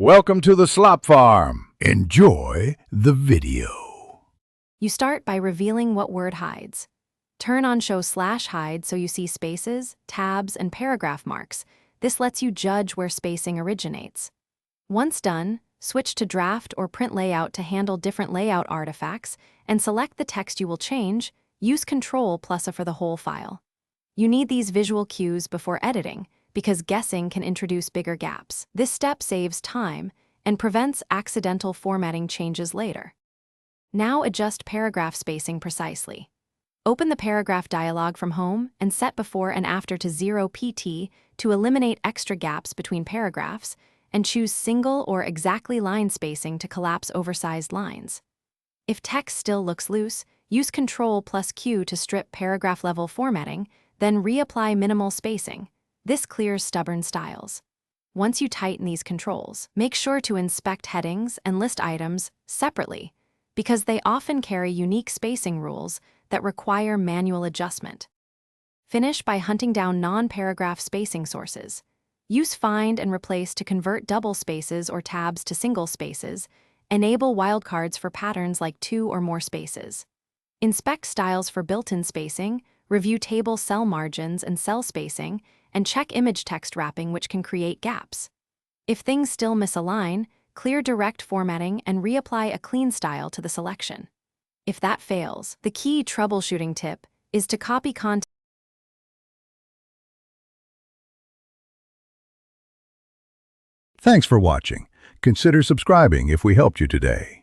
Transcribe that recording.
Welcome to the Slop Farm. Enjoy the video. You start by revealing what word hides. Turn on Show /hide so you see spaces, tabs, and paragraph marks. This lets you judge where spacing originates. Once done, switch to Draft or Print Layout to handle different layout artifacts, and select the text you will change. Use Ctrl+A for the whole file. You need these visual cues before editing, because guessing can introduce bigger gaps. This step saves time and prevents accidental formatting changes later. Now adjust paragraph spacing precisely. Open the paragraph dialog from Home and set before and after to 0 pt to eliminate extra gaps between paragraphs, and choose single or exactly line spacing to collapse oversized lines. If text still looks loose, use Ctrl+Q to strip paragraph level formatting, then reapply minimal spacing. This clears stubborn styles. Once you tighten these controls, make sure to inspect headings and list items separately, because they often carry unique spacing rules that require manual adjustment. Finish by hunting down non-paragraph spacing sources. Use Find and Replace to convert double spaces or tabs to single spaces. Enable wildcards for patterns like 2 or more spaces. Inspect styles for built-in spacing, review table cell margins and cell spacing, and check image text wrapping, which can create gaps. If things still misalign, clear direct formatting and reapply a clean style to the selection. If that fails, the key troubleshooting tip is to copy content. Thanks for watching. Consider subscribing if we helped you today.